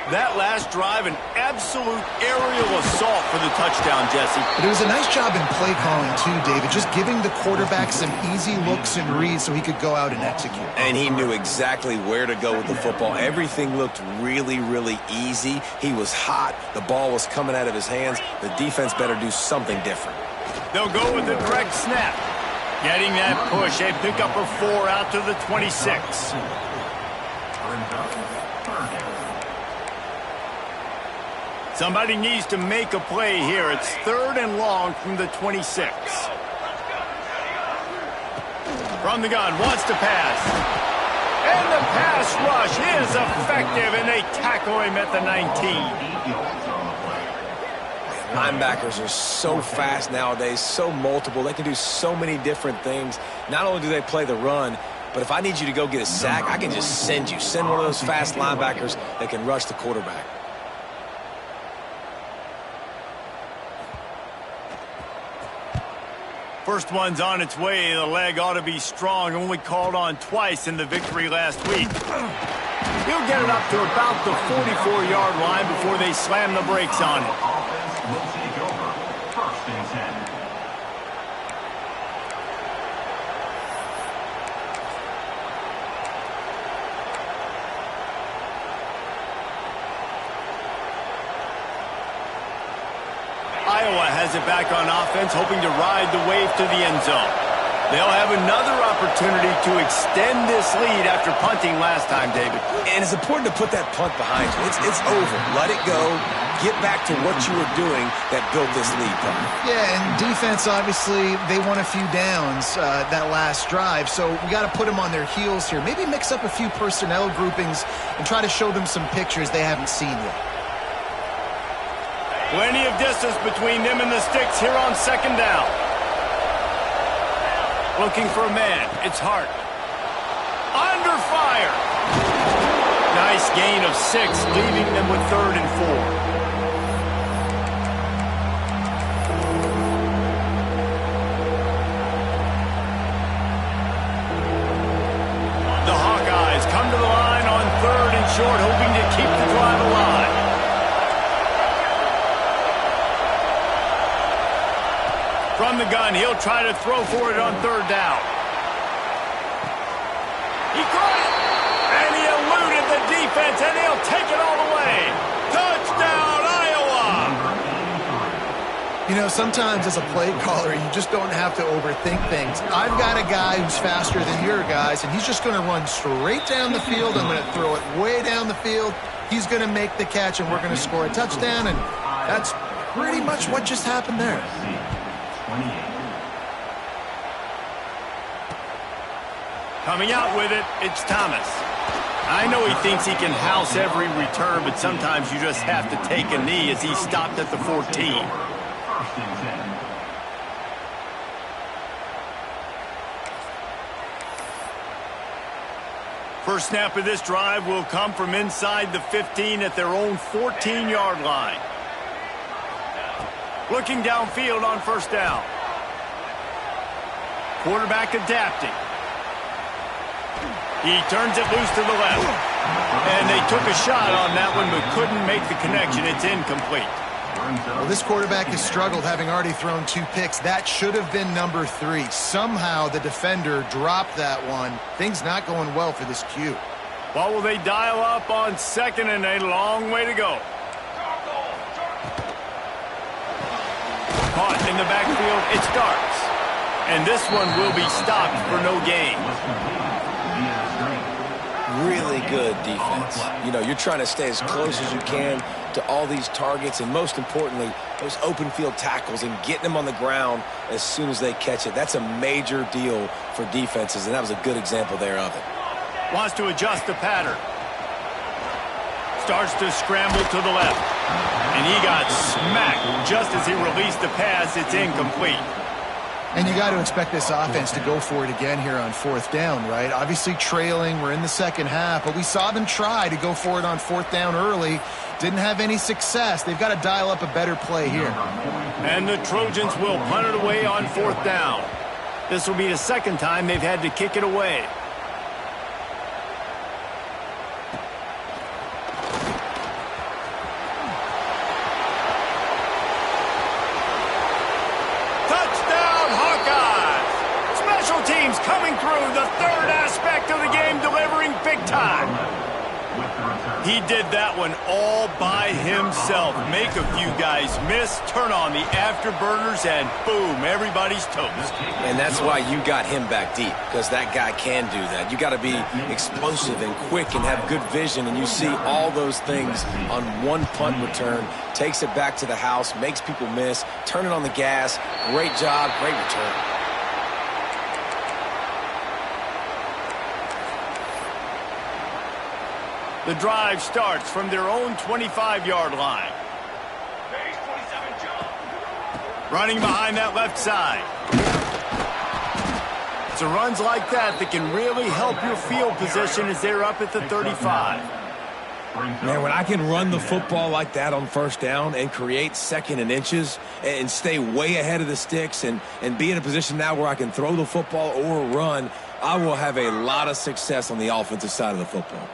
That last drive, an absolute aerial assault for the touchdown, Jesse. But it was a nice job in play calling too, David, just giving the quarterback some easy looks and reads so he could go out and execute. And he knew exactly where to go with the football. Everything looked really, really easy. He was hot. The ball was coming out of his hands. The defense better do something different. They'll go with a direct snap. Getting that push, a pickup of 4 out to the 26. Somebody needs to make a play here. It's 3rd and long from the 26. From the gun, wants to pass. And the pass rush is effective, and they tackle him at the 19. Linebackers are so fast nowadays, so multiple. They can do so many different things. Not only do they play the run, but if I need you to go get a sack, I can just send you. Send one of those fast linebackers that can rush the quarterback. First one's on its way. The leg ought to be strong. Only called on twice in the victory last week. He'll get it up to about the 44-yard line before they slam the brakes on it. Will take over 1st and 10. Iowa has it back on offense, hoping to ride the wave to the end zone. They'll have another opportunity to extend this lead after punting last time, David. And it's important to put that punt behind you. It's over. Let it go. Get back to what you were doing that built this lead, Tom. Yeah, and defense, obviously, they won a few downs that last drive, so we got to put them on their heels here. Maybe mix up a few personnel groupings and try to show them some pictures they haven't seen yet. Plenty of distance between them and the sticks here on 2nd down. Looking for a man. It's Hart. Under fire. Nice gain of 6, leaving them with 3rd and 4. The Hawkeyes come to the line on 3rd and short, hoping to keep the drive alive. From the gun, he'll try to throw for it on 3rd down. He caught it, and he eluded the defense, and he'll take it all the way. Touchdown, Iowa! You know, sometimes as a play caller, you just don't have to overthink things. I've got a guy who's faster than your guys, and he's just going to run straight down the field. I'm going to throw it way down the field. He's going to make the catch, and we're going to score a touchdown, and that's pretty much what just happened there. Coming out with it, it's Thomas. I know he thinks he can house every return, but sometimes you just have to take a knee as he stopped at the 14. 1st and 10. First snap of this drive will come from inside the 15 at their own 14-yard line. Looking downfield on 1st down. Quarterback adapting. He turns it loose to the left. And they took a shot on that one but couldn't make the connection. It's incomplete. Well, this quarterback has struggled, having already thrown 2 picks. That should have been number 3. Somehow the defender dropped that one. Things not going well for this Q. What will they dial up on second and a long way to go? Caught in the backfield, it starts. And this one will be stopped for no gain. Really good defense. You know, you're trying to stay as close as you can to all these targets, and most importantly, those open field tackles and getting them on the ground as soon as they catch it. That's a major deal for defenses, and that was a good example there of it. Wants to adjust the pattern. Starts to scramble to the left. And he got smacked just as he released the pass. It's incomplete. And you got to expect this offense to go for it again here on 4th down, right? Obviously trailing. We're in the second half, but we saw them try to go for it on 4th down early. Didn't have any success. They've got to dial up a better play here. And the Trojans will punt it away on 4th down. This will be the second time they've had to kick it away. Coming through the third aspect of the game, delivering big time. He did that one all by himself. Make a few guys miss, turn on the afterburners, and boom, everybody's toast. And that's why you got him back deep, because that guy can do that. You got to be explosive and quick and have good vision, and you see all those things on one punt return. Takes it back to the house, makes people miss, turn it on the gas. Great job, great return. The drive starts from their own 25-yard line. Running behind that left side. It's the runs like that that can really help your field position as they're up at the 35. Man, when I can run the football like that on 1st down and create 2nd and inches and stay way ahead of the sticks and be in a position now where I can throw the football or run, I will have a lot of success on the offensive side of the football.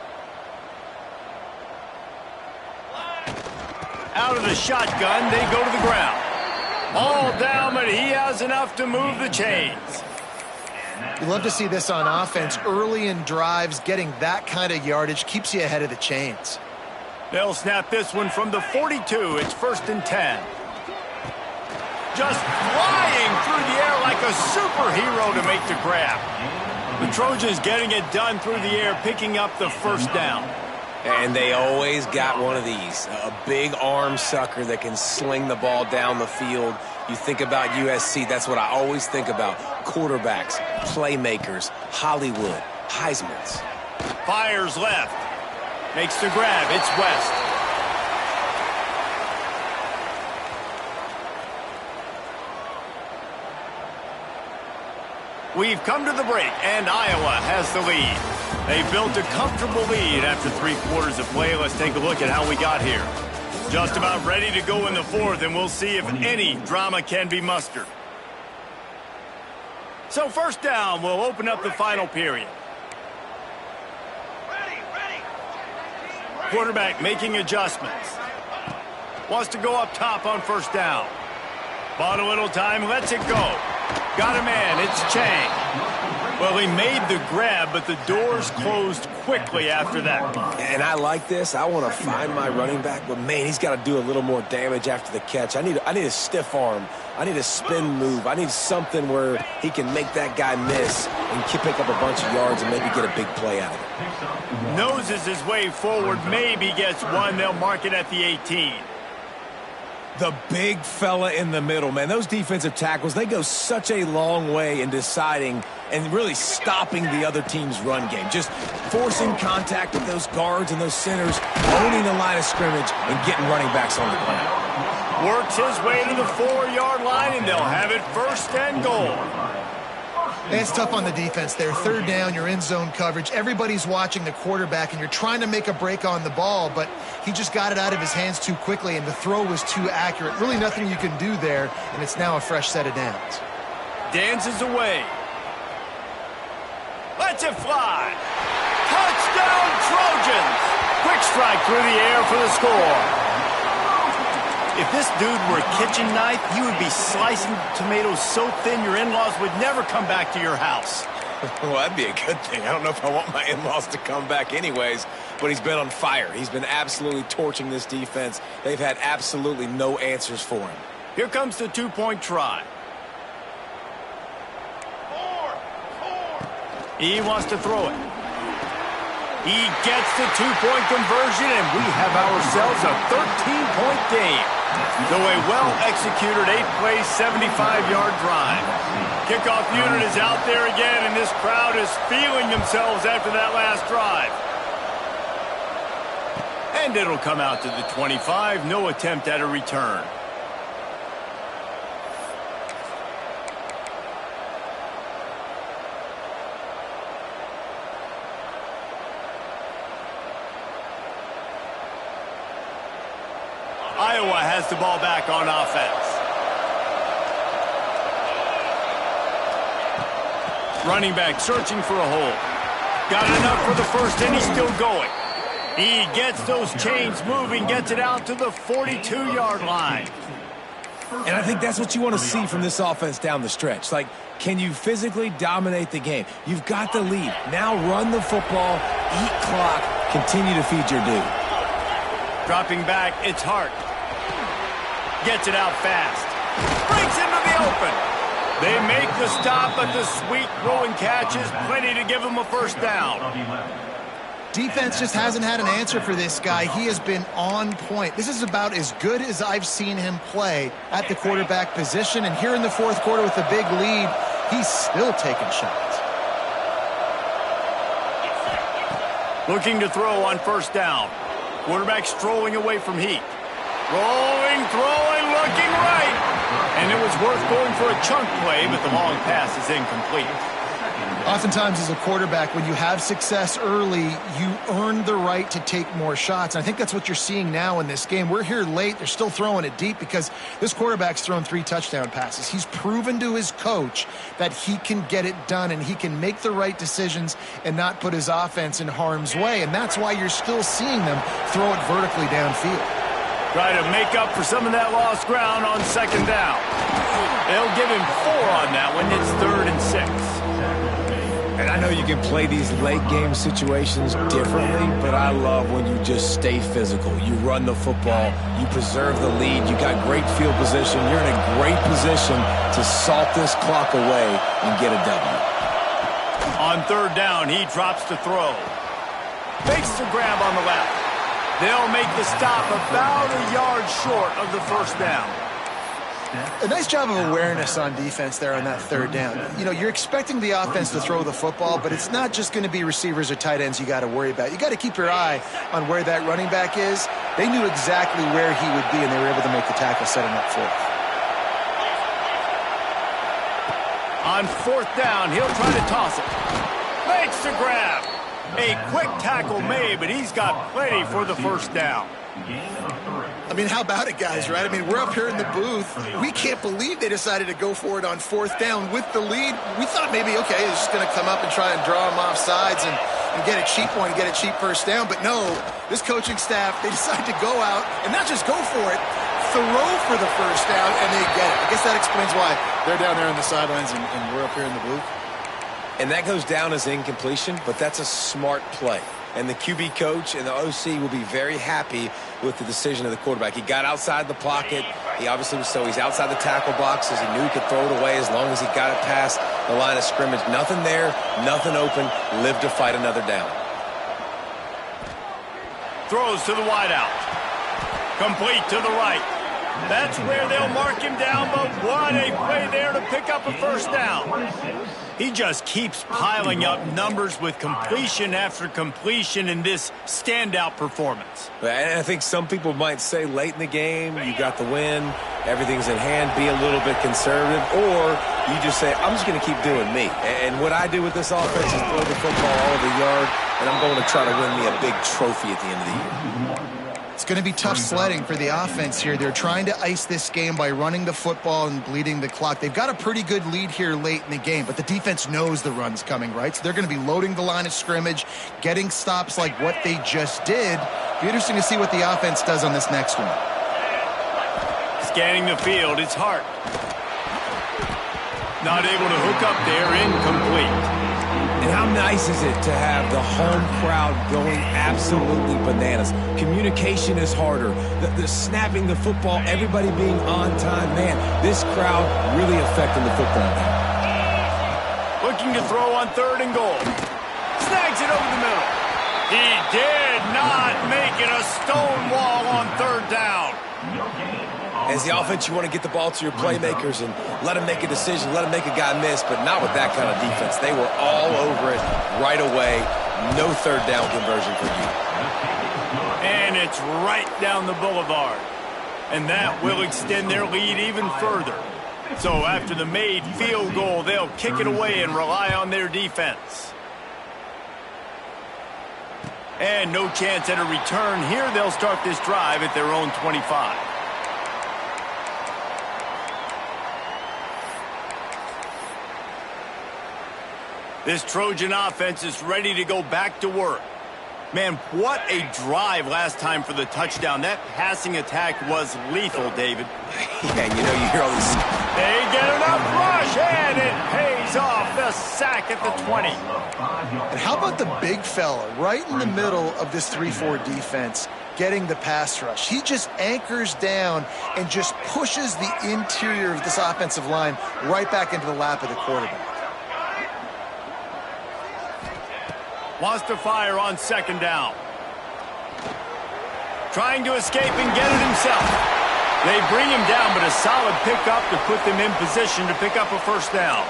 Out of the shotgun, they go to the ground. All down, but he has enough to move the chains. You love to see this on offense. Early in drives, getting that kind of yardage keeps you ahead of the chains. They'll snap this one from the 42. It's 1st and 10. Just flying through the air like a superhero to make the grab. The Trojans getting it done through the air, picking up the 1st down. And they always got one of these, a big arm sucker that can sling the ball down the field. You think about USC, that's what I always think about. Quarterbacks, playmakers, Hollywood, Heismans. Fires left. Makes the grab. It's West. We've come to the break, and Iowa has the lead. They built a comfortable lead after 3 quarters of play. Let's take a look at how we got here. Just about ready to go in the 4th, and we'll see if any drama can be mustered. So 1st down, we'll open up the final period. Quarterback making adjustments. Wants to go up top on 1st down. Bought a little time, lets it go. Got a man, it's Chang. Well, he made the grab, but the doors closed quickly after that. And I like this. I want to find my running back, but, man, he's got to do a little more damage after the catch. I need a stiff arm. I need a spin move. I need something where he can make that guy miss and pick up a bunch of yards and maybe get a big play out of it. Noses his way forward, maybe gets one. They'll mark it at the 18. The big fella in the middle, man. Those defensive tackles, they go such a long way in deciding and really stopping the other team's run game. Just forcing contact with those guards and those centers, owning the line of scrimmage, and getting running backs on the ground. Works his way to the 4-yard line, and they'll have it 1st and goal. It's tough on the defense there. 3rd down, you're in zone coverage. Everybody's watching the quarterback, and you're trying to make a break on the ball, but he just got it out of his hands too quickly, and the throw was too accurate. Really nothing you can do there, and it's now a fresh set of downs. Dances away. Lets it fly. Touchdown, Trojans. Quick strike through the air for the score. If this dude were a kitchen knife, you would be slicing tomatoes so thin your in-laws would never come back to your house. Well, that'd be a good thing. I don't know if I want my in-laws to come back anyways, but he's been on fire. He's been absolutely torching this defense. They've had absolutely no answers for him. Here comes the two-point try. He wants to throw it. He gets the two-point conversion, and we have ourselves a 13-point game. So a well-executed 8-play, 75-yard drive. Kickoff unit is out there again, and this crowd is feeling themselves after that last drive. And it'll come out to the 25. No attempt at a return. Iowa has the ball back on offense. Running back searching for a hole. Got enough for the first, and he's still going. He gets those chains moving, gets it out to the 42-yard line. And I think that's what you want to see from this offense down the stretch. Like, can you physically dominate the game? You've got the lead. Now run the football, eat clock, continue to feed your dude. Dropping back, it's Hart. Gets it out fast. Breaks into the open. They make the stop, but the sweet throw and catch is plenty to give them a first down. Defense just hasn't had an answer for this guy. He has been on point. This is about as good as I've seen him play at the quarterback position. And here in the fourth quarter with a big lead, he's still taking shots. Looking to throw on first down. Quarterback strolling away from Heat. Rolling, throwing, looking right. And it was worth going for a chunk play, but the long pass is incomplete. Oftentimes as a quarterback, when you have success early, you earn the right to take more shots. And I think that's what you're seeing now in this game. We're here late. They're still throwing it deep because this quarterback's thrown 3 touchdown passes. He's proven to his coach that he can get it done and he can make the right decisions and not put his offense in harm's way. And that's why you're still seeing them throw it vertically downfield. Try to make up for some of that lost ground on second down. They'll give him 4 on that one. It's 3rd and 6. And I know you can play these late game situations differently, but I love when you just stay physical. You run the football, you preserve the lead, you got great field position, you're in a great position to salt this clock away and get a W. On 3rd down, he drops to throw. Makes the grab on the left. They'll make the stop about a yard short of the first down. A nice job of awareness on defense there on that 3rd down. You know, you're expecting the offense to throw the football, but it's not just going to be receivers or tight ends you got to worry about. You got to keep your eye on where that running back is. They knew exactly where he would be, and they were able to make the tackle, set him up for it. On 4th down, he'll try to toss it. Makes the grab. A quick tackle made, but he's got plenty for the first down. I mean, how about it, guys, right? I mean, we're up here in the booth. We can't believe they decided to go for it on 4th down with the lead. We thought maybe, okay, it's just going to come up and try and draw them off sides and get a cheap one, get a cheap first down. But no, this coaching staff, they decide to go out and not just go for it, throw for the first down, and they get it. I guess that explains why they're down there on the sidelines and we're up here in the booth. And that goes down as incompletion, but that's a smart play. And the QB coach and the OC will be very happy with the decision of the quarterback. He got outside the pocket. He obviously was he's outside the tackle boxes. He knew he could throw it away as long as he got it past the line of scrimmage. Nothing there, nothing open. Live to fight another down. Throws to the wideout. Complete to the right. That's where they'll mark him down, but what a play there to pick up a first down. He just keeps piling up numbers with completion after completion in this standout performance. And I think some people might say late in the game, you got the win, everything's in hand, be a little bit conservative, or you just say, I'm just going to keep doing me. And what I do with this offense is throw the football all over the yard, and I'm going to try to win me a big trophy at the end of the year. It's going to be tough sledding for the offense here. They're trying to ice this game by running the football and bleeding the clock. They've got a pretty good lead here late in the game, but the defense knows the run's coming, right? So they're going to be loading the line of scrimmage, getting stops like what they just did. It'll be interesting to see what the offense does on this next one. scanning the field. It's Hart. Not able to hook up there. Incomplete. And how nice is it to have the home crowd going absolutely bananas? Communication is harder. The snapping the football, everybody being on time. Man, this crowd really affecting the football game. Looking to throw on 3rd and goal. Snags it over the middle. He did not make it a stone wall on 3rd down. As the offense, you want to get the ball to your playmakers and let them make a decision, let them make a guy miss, but not with that kind of defense. They were all over it right away. No 3rd down conversion for you. And it's right down the boulevard. And that will extend their lead even further. So after the made field goal, they'll kick it away and rely on their defense. And no chance at a return here. They'll start this drive at their own 25. This Trojan offense is ready to go back to work. Man, what a drive last time for the touchdown. That passing attack was lethal, David. Yeah, you know, you hear all this. They get enough rush, and it pays off. The sack at the 20. And how about the big fella right in the middle of this 3-4 defense getting the pass rush? He just anchors down and just pushes the interior of this offensive line right back into the lap of the quarterback. Wants to fire on 2nd down. Trying to escape and get it himself. They bring him down, but a solid pickup to put them in position to pick up a 1st down.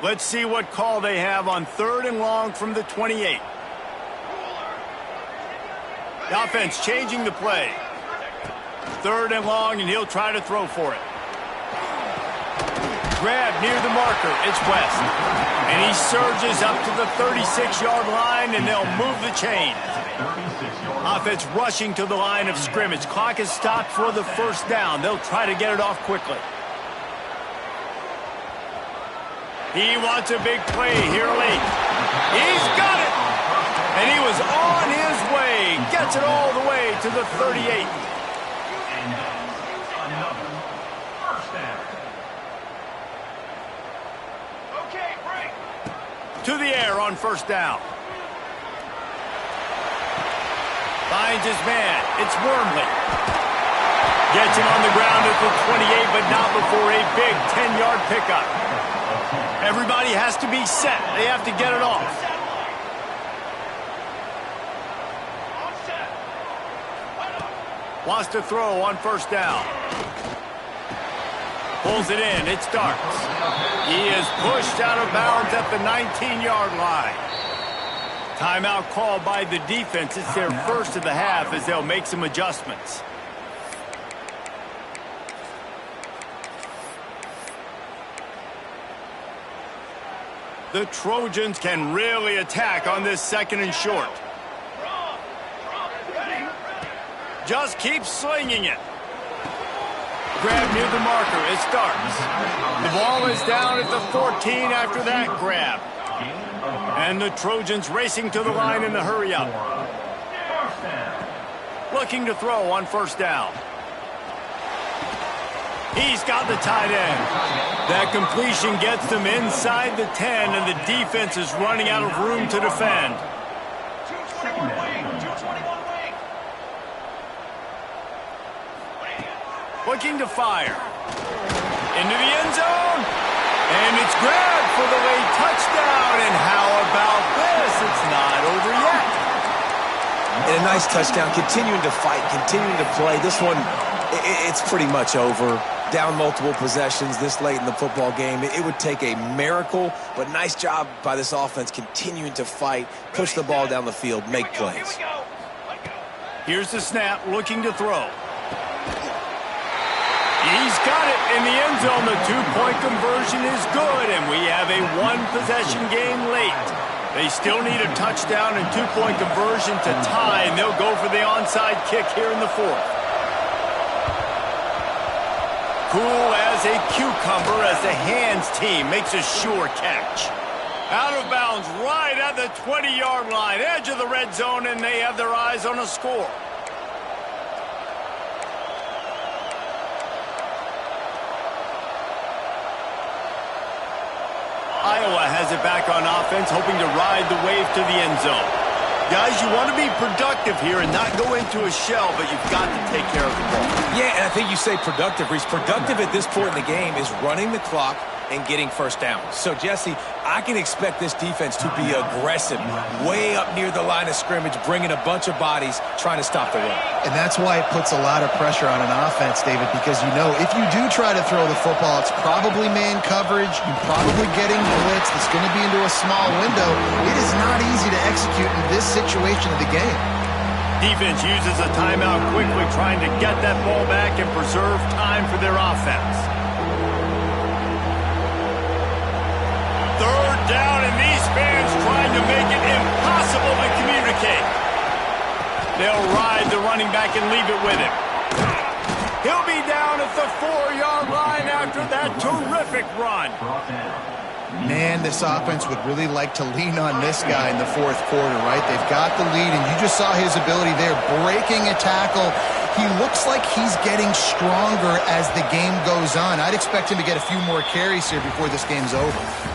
Let's see what call they have on 3rd and long from the 28. The offense changing the play. 3rd and long, and he'll try to throw for it. Grab near the marker. It's West. And he surges up to the 36-yard line, and they'll move the chain. Offense rushing to the line of scrimmage. Clock is stopped for the 1st down. They'll try to get it off quickly. He wants a big play here late. He's got it! And he was on his way. Gets it all the way to the 38. To the air on 1st down. Finds his man. It's Wormley. Gets him on the ground at the 28, but not before a big 10-yard pickup. Everybody has to be set. They have to get it off. Wants to throw on 1st down. Pulls it in. It starts. He is pushed out of bounds at the 19-yard line. Timeout called by the defense. It's their 1st of the half as they'll make some adjustments. The Trojans can really attack on this 2nd and short. Just keep slinging it. Grab near the marker. It starts. The ball is down at the 14 after that grab. And the Trojans racing to the line in the hurry-up. Looking to throw on 1st down. He's got the tight end. That completion gets them inside the 10, and the defense is running out of room to defend. Looking to fire. Into the end zone. And it's grabbed for the late touchdown. And how about this? It's not over yet. And a nice touchdown. Continuing to fight, continuing to play. This one, it's pretty much over. Down multiple possessions this late in the football game. It would take a miracle, but nice job by this offense continuing to fight, push the ball down the field, make plays. Here's the snap, looking to throw. He's got it in the end zone. The 2-point conversion is good, and we have a 1-possession game late. They still need a touchdown and 2-point conversion to tie, and they'll go for the onside kick here in the 4th. Cool as a cucumber as the hands team makes a sure catch. Out of bounds right at the 20-yard line, edge of the red zone, and they have their eyes on a score. Iowa has it back on offense, hoping to ride the wave to the end zone. Guys, you want to be productive here and not go into a shell, but you've got to take care of the ball. Yeah, and I think you say productive, Reese. Productive at this point in the game is running the clock and getting first down. So, Jesse, I can expect this defense to be aggressive, way up near the line of scrimmage, bringing a bunch of bodies, trying to stop the run. And that's why it puts a lot of pressure on an offense, David, because you know if you do try to throw the football, it's probably man coverage. You're probably getting blitzed. It's going to be into a small window. It is not easy to execute in this situation of the game. Defense uses a timeout quickly, trying to get that ball back and preserve time for their offense. Third down, and these fans trying to make it impossible to communicate. They'll ride the running back and leave it with him. He'll be down at the 4-yard line after that terrific run. Man, this offense would really like to lean on this guy in the fourth quarter, right? They've got the lead, and you just saw his ability there, breaking a tackle. He looks like he's getting stronger as the game goes on. I'd expect him to get a few more carries here before this game's over.